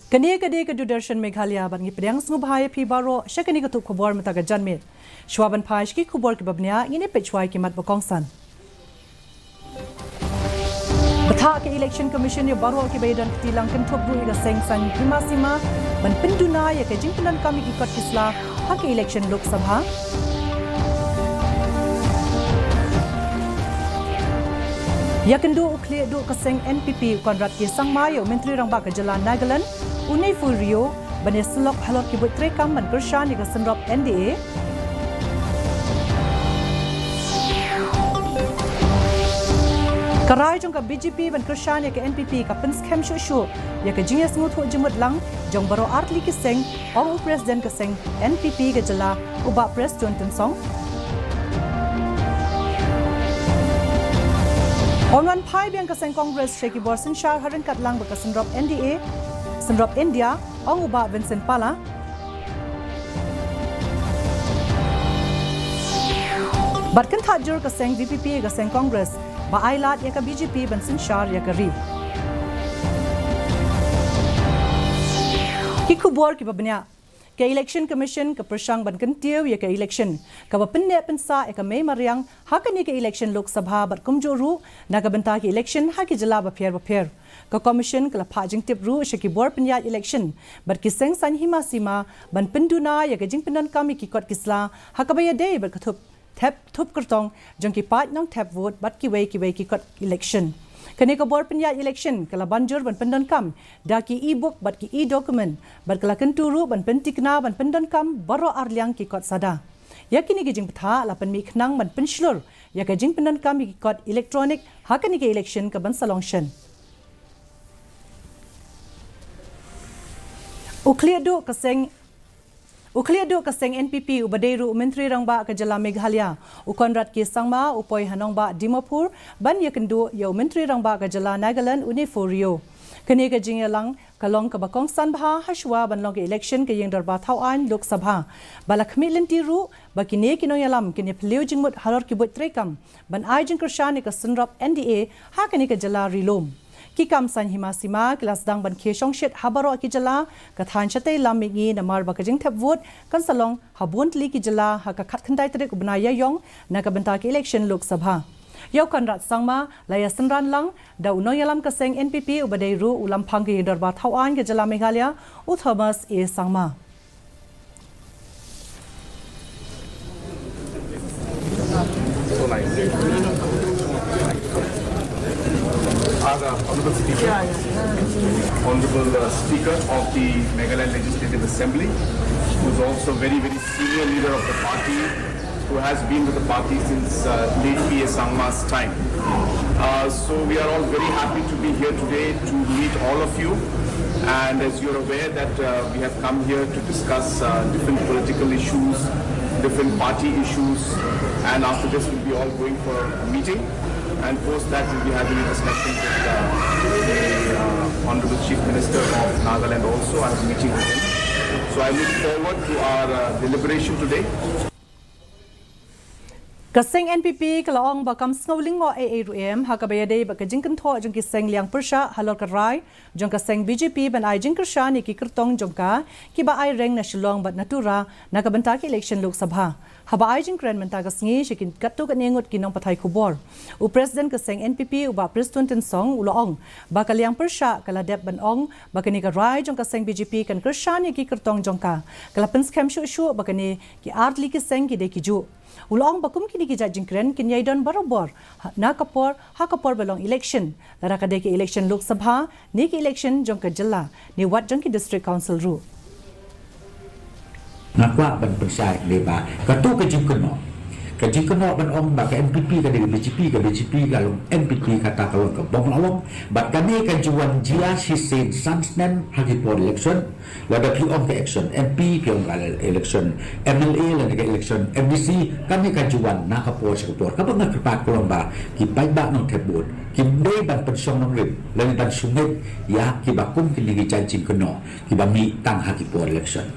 Kani ke Doodarshan Meghalaya ban ngipriang sngubhai phi baro shakani ka tu khobor mata ga janmit shwaban phaish ki khobor ki babnya ngini pechwai ki mat bokongsan Batha ke election commission yo baro ki baydan tilang kan thop ru ga seng san himasima ban pinduna ya ke jingpunan kami ki kot kisla ha ke election lok sabha Yakendu ukli du kaseng NPP konrat ki sangmayo menteri rang ba ka jalan Nagaland unai furio baneslok halot ki butre kam ban kershan ni ka senrop NDA Karai jong ka BJP ban kershan ya ka NPP ka pens kem shu ya ka jinges ngut ho jumut lang jong baro artli ki seng ong president ka seng NPP ka jala uba press Johnson song Onwan Pai biang kaseng Congress Sheki Borsin Shah harin katlang bakasen drop NDA Sendrop India Ong Uba Vincent Pala Batkan Thajur kaseng VPP kaseng Congress Ba Ailat ya ka BJP Vincent Shah ya ka Ri Kikubor ki babnya Ke election commission ke persang ban kentiu ya ke election ka bapenne pensa ya ka mei mariang ha ka ni ke election lok sabha bat kumjoru na ka benta ke election ha ki jala ba pher ka commission ka pha jing tip ru shaki bor penya election bat ki seng san hima sima ban penduna ya ka jing penan kami ki kot kisla ha ka ba ya dei bat ka thup kertong jong ki pat nong tap vote bat ki wei ki kot election Kani ka bor penya election kala banjur ban pendon kam da ki e-book bat ki e-document bat kala kenturu ban pentikna ban pendon kam baro arliang ki kot sada yakini ki jing ptha la pan mi khnang ban penslur ya ka jing pendon kam ki kot electronic hakani ki election ka ban salongshan Ukliya do kaseng NPP ubadeiru menteri rangba ka jala Meghalaya ukonrat ki sangma upoi hanongba Dimapur ban yakendu yo menteri rangba ka jala Nagaland uniforio kani ka jingelang kalong ka bakong sanbha hashwa ban long election ka yeng darba thawan lok sabha balakmi lentiru bakine kinoyalam kini pleu jingmut halor ki bot trekam ban ajing krshani ka sunrap NDA ha kani ka jala rilom ki kam san himasima kelas dang ban kheshong shet habaro ki jala ka than chate lamingi namar bakajing thap vote kan salong habon li ki jala ha ka khat khandai tere ku bana ya yong na ka banta ki election lok sabha yau kan rat sangma laya sanran lang da unoyalam ka seng NPP ubadei ru ulam phangi darba thawan ke jala Meghalaya u Thomas e sangma Honorable Speaker, Honorable Speaker of the Meghalaya Legislative Assembly, who is also very senior leader of the party, who has been with the party since late P.A. Sangma's time. So we are all very happy to be here today to meet all of you. And as you're aware that we have come here to discuss different political issues, different party issues, and after this we'll be all going for a meeting. And post that we'll be having a discussion with the Honorable Chief Minister of Nagaland also. I have a meeting with him. So I look forward to our deliberation today. Kaseng NPP kalaong bakam snowling mo AARM hakabayade bakajing kanto jong kiseng liang persha halor karai jong kaseng BJP ban ai jing kersha ni ki kertong jongka ki ba ai reng na shilong bat natura nakabanta ki election lok sabha haba ai jing kren menta kasngi shikin kattu ka nengut kinong pathai khubor u president kaseng NPP u ba president song ulong bakaliang persha kala dep ban ong bakani ka rai jong kaseng BJP kan kersha ni ki kertong jongka kala pens kem shu bakani ki artli ki seng ki de ki ju Ulong bakum kini ki jajing kren kin yaidon barobor na kapor belong election lara ka deki election lok sabha ni ki election jong ka jilla ni wat jong ki district council ru nakwa ban persai leba ka tu ka jingkono ban ong ba ka MPP ka de BJP ka long NPP kata kalong ka bong long bat kani ka juan jia si sen sansnen hagi por election lada pi ong ka action MP pi ong ka election MLA la ka election MDC kami ka juan na ka por sa por ka bang ka kolong ba ki pai ba nong thebut ki dei ban pensong nong rim lan ban sungit ya ki ba kum ki ni jingkono ki ba mi tang hagi por election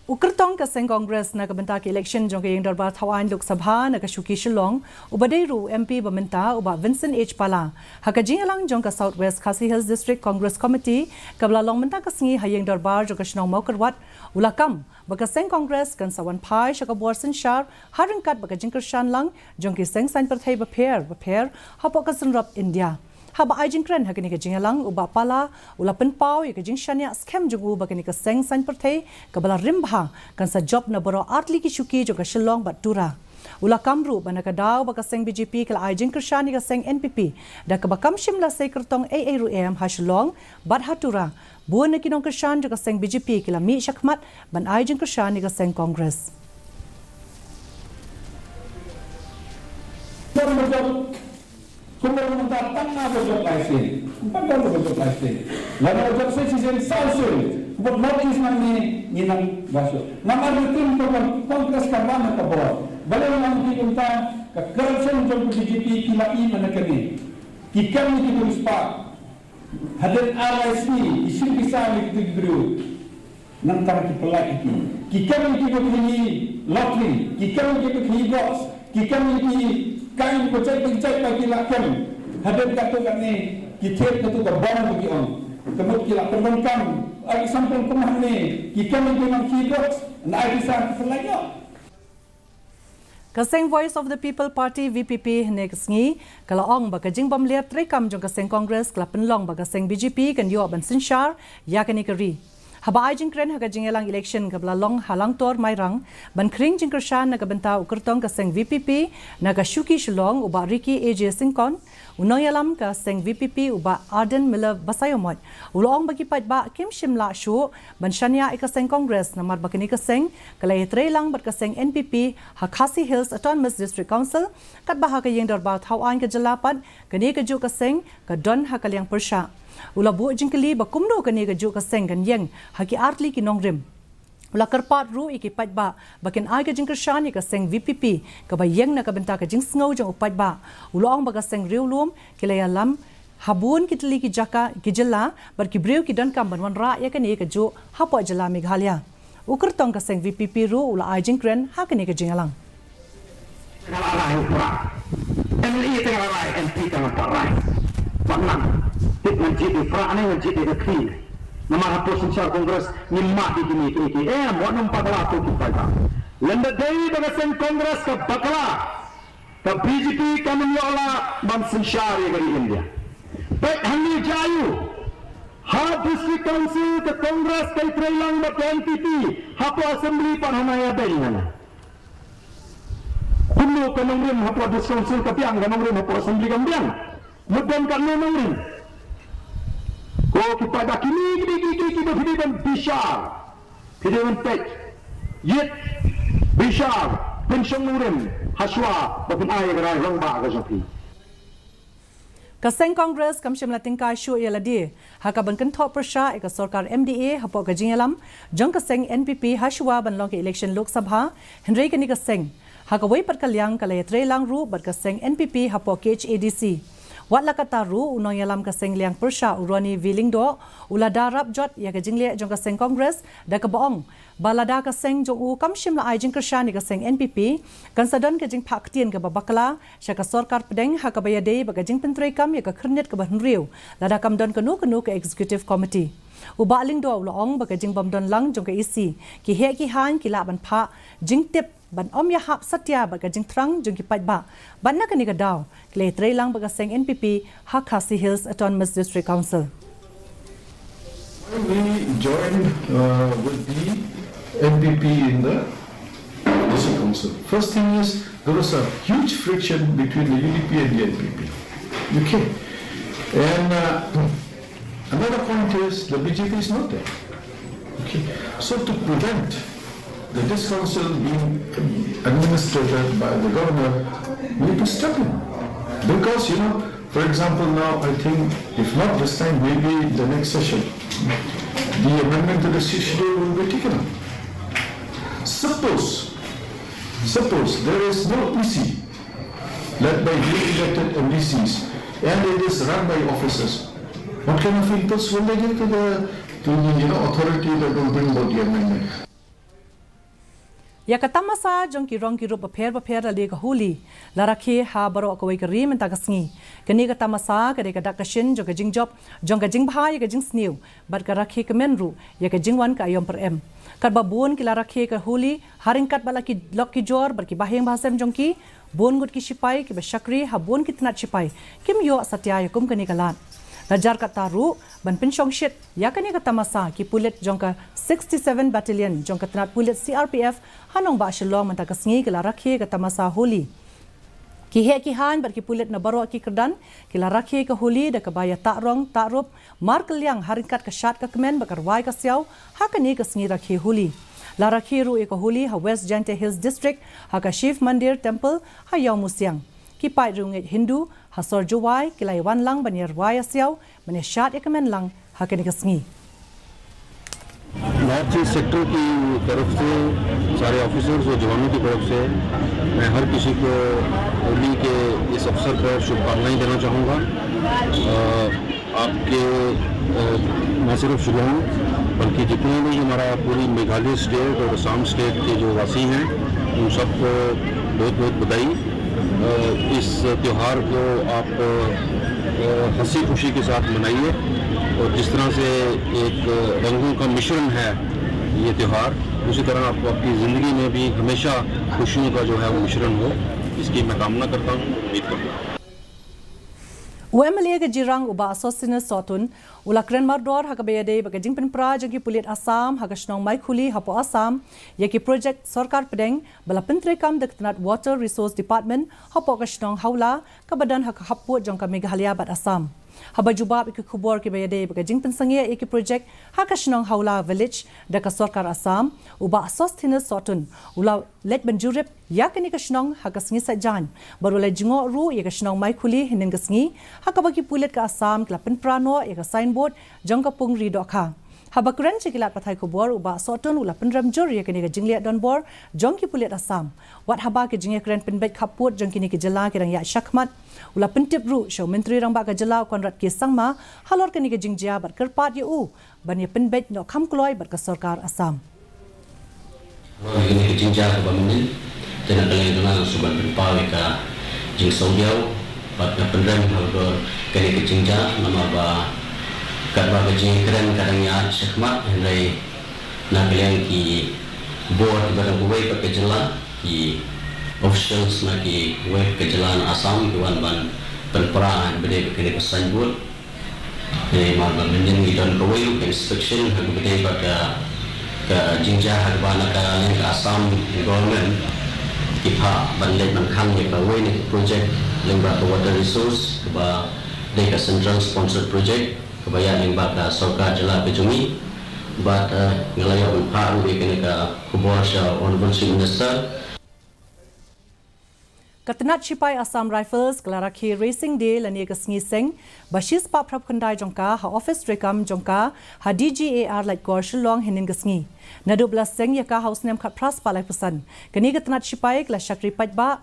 Ukertong ka seng Congress na kabenta ke election jong ke yang darbar thawan Lok Sabha na ka Shuki Shillong ubadeiru MP bamenta uba Vincent H Pala hakaji alang jong ka Southwest Khasi Hills District Congress Committee kabla long menta ka singi hayeng darbar jong ka Shnong Maukarwat ulakam baka seng Congress kan sawan pai shaka bor sinshar haringkat baka jingker shan lang jong ke seng sign perthai baper hapok ka sunrap India haba ajin kren hakini ka jingalang uba pala ula penpau ya ka jing shania scam jugu bakini ka seng san perthai kabala rimbha kan sa job na boro artli ki shuki jo ka Shillong batura ula kamru bana ka daw baka seng BJP kala ajin krshani ka seng NPP da ka bakam shimla sei kertong AA ru am ha Shillong bat hatura buan na kinong krshan jo ka seng BJP kala mi shakmat ban ajin krshani ka seng Congress Kung meron datang na bajok license, pagkano bajok license? Lalu bajok saya sisi salsul, buat notis nami ninang baso. Nama rutin program Kongres Kampanye kabor. Balik orang kita ke corruption jom BJP kilai mana kini. Kita ni kita lupa. Hadir RSP isu bisa kita guru. Nanti kita pelak itu. Kita ni kita pilih lottery. Kita ni kita pilih box. Kita ni kain pecah bagi lakukan hadir kata kami kita kata kebaran bagi orang kemudian kita terbangkan ada sampel kemah ni kita memang keyboard nak bisa terlayak Kaseng Voice of the People Party VPP next ngi kalau ong baka jing bam liat trekam jong kaseng Congress kala penlong baka seng BJP kan yo ban sinshar ya kani kari haba ajing kren haga jingelang election kabla long halang tor mairang ban kring jingkershan na kabenta ukertong ka seng VPP na ka Shuki Shillong uba Ricky AJ Singkon unoyalam ka seng VPP uba Arden Miller Basayomot ulong bagi patba Kim Shimla Shu ban shania ka seng Congress na mar bakini ka seng kala lang bat ka seng NPP ha Khasi Hills Autonomous District Council kat baha ka yeng darba thawan ka jalapan kani ka ju ka seng ka don ha kalyang persha ula bu jingkeli ba kumno kani ga ju ka seng kan yeng haki artli ki nongrim ula karpat ru iki patba bakin ai ga jingker shani ka seng VPP ka ba yeng na ka benta ka jing sngo jong upatba ula ong ba ka seng riulum kilaya lam habun kitli ki jaka ki jela bar ki breu ki don kam ban wan ra ya kani ka ju hapo jela Meghalaya ukertong ka seng VPP ru ula ai jingkren ha kani ka jingalang MLA tengah rai MP tengah parai Paknam menjadi perane menjadi kini nama hapus sincar Kongres nimah di kini buat nampak lah tu kita lenda dari dengan sen Kongres ke bakla ke BJP kami menyola ban sincar dari India baik hangi jayu ha district council ke Kongres ke Trailang ke NPP hapo assembly pan hamaya bayina kuno ke nongrim hapo district council ke piang ke nongrim hapo assembly ke piang mudan ke nongrim ko kita dah kini dan bishar dan pek yet bishar pensiun nurim haswa bapun air gerai rangba ke joki Kaseng Congress kam shimla tingkai shu yaladi haka ban kan thop persha ek sarkar MDA hapo ka jingalam jong kaseng NPP hashwa ban long ke election Lok Sabha Henry kani kaseng haka wei pat kalyang kala lang ru bat kaseng NPP hapo KHADC Watla kata ru unong yalam kaseng liang persha urani vilingdo ula darab jot ya ka jingle jong kaseng Congress da ka baong balada kaseng jong u kam shimla ai jing kershani kaseng NPP kan sadon ka jing phaktian ka babakla sha ka sarkar pedeng ha ka bayade ba ka jing pentrei kam ya ka khirnet ka banriu lada kam don kanu ka executive committee uba lingdo ula ong ba ka jing bam don lang jong ka isi ki he ki han ki la ban pha jing tip ban om ya hap satya ba ka jing trang jong ki patba ban na kani ka daw kle lang ba ka seng NPP ha Khasi Hills Autonomous District Council we joined with the NPP in the district council. First thing is there was a huge friction between the UDP and the NPP. Okay, and another point is the BJP is not there. Okay, so to prevent the district council being administered by the governor, we need to step in. Because, for example, now I think, if not this time, maybe the next session, the amendment to the schedule will be taken up. Suppose there is no EC led by duly elected MDCs and it is run by officers, what kind of inputs will they give to the authority that will bring about the amendment? Ya kata masa jong ki rong ki rup paper la le ka huli la rakhe ha baro ka wei ka ri men ta ka sngi kani kata masa ka de ka dak ka shin jong ka jing job jong ka jing bhai ka jing sniu bat ka rakhe ka men ru ya ka jing wan ka yom per em kat ba bun ki la rakhe ka huli haring kat bala ki lok ki jor bar ki baheng bahasem jong ki bon gut ki sipai ki ba shakri ha bon ki tnat sipai kim yo satya ya kum kani kalan Najar kata ru ban pensyong shit ya kani kata masa ki pulit jongka 67 battalion jongka tenat pulit CRPF hanong ba shalong manta kasngi kala rakhe kata masa holi ki he ki han bar ki pulit na baro ki kerdan kila rakhe ka holi da ka baya ta'rong ta'rup mar kelyang haringkat ka shat ka kemen bakar wai ka siaw ha kani kasngi rakhe holi la rakhe ru e ka holi ha West Jante Hills district ha ka Shiv Mandir temple ha yaw musiang ki pai runget Hindu hasor juwai kilai wan lang banyer wai asiaw bane shat ekmen lang hakene kasngi north east sector की तरफ से सारे ऑफिसर्स और जवानों की तरफ से मैं हर किसी को होली के इस अवसर पर शुभकामनाएं देना चाहूँगा आपके न सिर्फ शुभम बल्कि जितने भी हमारा पूरी मेघालय स्टेट और असम स्टेट के जो वासी हैं उन सबको बहुत बहुत बधाई इस त्यौहार को आप हंसी खुशी के साथ मनाइए और जिस तरह से एक रंगों का मिश्रण है ये त्यौहार उसी तरह आपको आपकी ज़िंदगी में भी हमेशा खुशियों का जो है वो मिश्रण हो इसकी मैं कामना करता हूँ उम्मीद करता हूँ UMLA ke jirang uba asosina sotun ulakren mardor hakabeyade bagajing penpra jagi pulit Assam hagashnong mai khuli hapo Assam yaki project sarkar pedeng bala pentre kam dektenat water resource department hapo gashnong haula kabadan hak hapu jongka Meghalaya bat Assam haba jubab ik khubor ke beyade bagajing pensangia iki project hagashnong haula village deka sarkar Assam uba asosina sotun ula let benjurip yakani gashnong hagasngi sajan barulai jingo ru yagashnong mai khuli hinin gasngi hakabaki pulit ka Assam klapen prano eka signboard jongka pungri dokha habakren chikilat pathai khobor uba soton ula penram jor yakani ka jinglia donbor jongki pulit Assam wat haba ke jingya kren penbek khaput jongkini ki jala kirang ya shakmat ula pentip ru show menteri rang ba ka jala konrat ki sangma halor kani ka jingjia bar kerpat yu ban ya penbek no khamkloi bar ka sarkar Assam ini ke jingjia ka bamin tena kali dona suban berpawe ka jing saudiau pat ka pendam halor kani ke jingjia nama ba kadba ka jing keren kadangnya shakmat hendai na kalian ki board barang buai pa ke jala ki officials na ki web ke jalan Assam tuan ban penperaan bede kene ke signboard mar ban menjen ki don kawai inspection hak bede pa ka jingjia hak ba na ka Assam government ki pha ban le ban khang ye ka wei ni project lembra ka water resource ba de ka central sponsored project ka ba ya lembra ka sarkar jala ke jumi but ngalaya ban pha ru kene ka khubor sha honorable chief minister Katanat Sipai Assam Rifles Klaraki Racing Day lani kasngi seng bashis pa prap khandai jongka ha office rekam jongka ha DGAR like gor shilong hinin kasngi nadubla seng yaka house nem khat pras palai pusan kani Katanat Sipai kla shakri pajba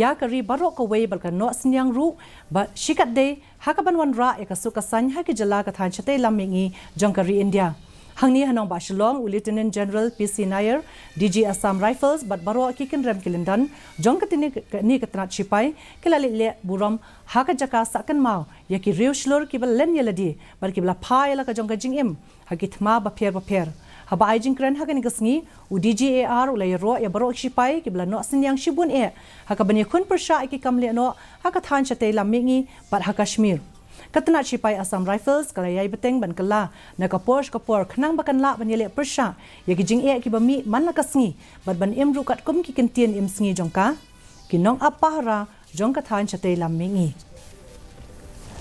ya kari barok ko wei balka no sinyang ru ba shikat de hakaban wan ra ekasu kasan ha ki jala ka than chate lamingi jongkari India Hangni hanong ba Shillong Lieutenant General PC Nair DG Assam Rifles bat baro kikin rem kilindan jong katini ni katnat sipai kilali le buram haka jaka sakan mau yaki riu shlor kibal len yeladi bar kibla phai la ka jong ka jing im hakithma ba pher haba aijing kren haka ni gasngi u DGAR ulai ro ya baro sipai kibla no sinyang shibun e haka bani khun persha ki kamle no haka than chate lamingi bat ha Kashmir Katanat Sipai Assam Rifles kalayay beteng ban kala nakapor khnang bakan la ban yele persha yagi jing e ki bami man la kasngi bat ban imru kat kum ki kentien im sngi jongka kinong apahara jongka than chate lamingi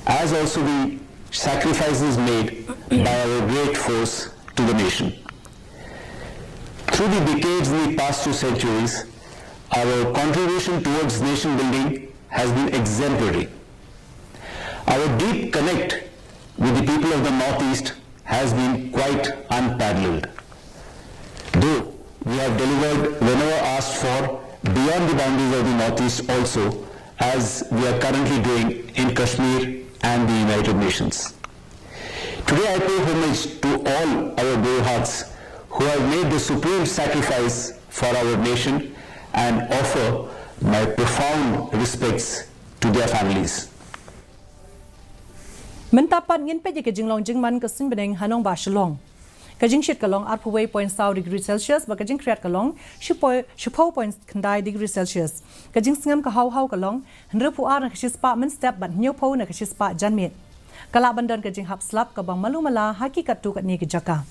as also the sacrifices made by our great force to the nation through the decades and the past 2 centuries our contribution towards nation building has been exemplary. Our deep connect with the people of the Northeast has been quite unparalleled. Though we have delivered whenever asked for beyond the boundaries of the Northeast also, as we are currently doing in Kashmir and the United Nations. Today I pay homage to all our brave hearts who have made the supreme sacrifice for our nation and offer my profound respects to their families. Mentapat ngin pe ke jinglong jingman ke sin beneng hanong ba shlong. Kajing shit kalong at puway 0.7 Celsius ba kajing kreat kalong 10.9 degree Celsius. Kajing singam ka haw kalong henre pu ar na kashis pa men step bat nyo po na kashis pa janmit. Kala bandan kajing hap slap ka bang malumala hakikat tu kat ni ke jaka.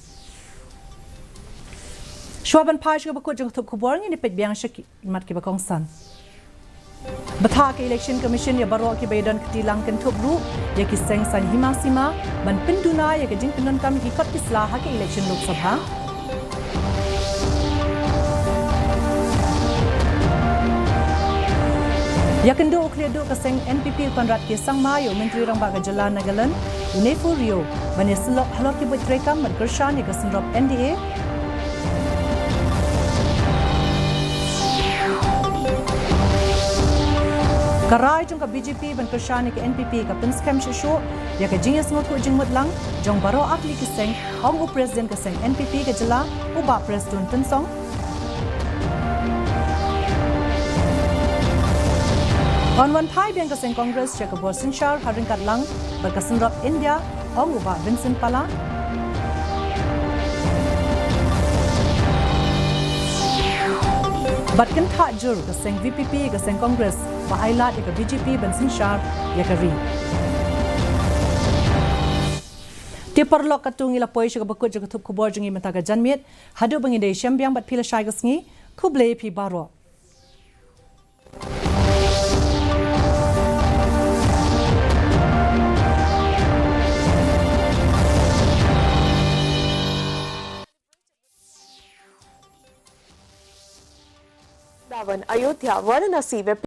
Shwaban pai shka bakut jang thup khubor ngi ni pet biang shaki mat ke bakong san. Batha ke election commission ya baro ke bedan ketilang kan thup ru ya ki seng san himasima ban pinduna ya ke jing pinon kam ki kot kisla ha ke election lok sabha. Ya kendo ukle do ka seng NPP konrat ke sangma yo menteri rang ba Jala Nagaland Unefu Rio ban yeslok halok ki betrekam ban kershan ya ka senrop NDA Karai jong ka BJP ban kershani ke NPP ka pins kem shisho ya ka jinges ngot ho jingmut lang jong baro akli ki seng ong u president ka seng NPP ka jala u ba president tinsong on one thai biang ka seng congress ya ka borsin shar haring kat lang ba ka senrop India ong u ba Vincent Pala Bat kan tha jur ka seng VPP ka seng Congress ba ailat ka BJP bensin shar ya ka ri. Ti perlok ka tungi la poi ka bakut ka thup khubor jingi mata ka janmit hadu bangi dei syambyang bat phila shai ka sngi khuble phi baro. Ayodhya वाराणसी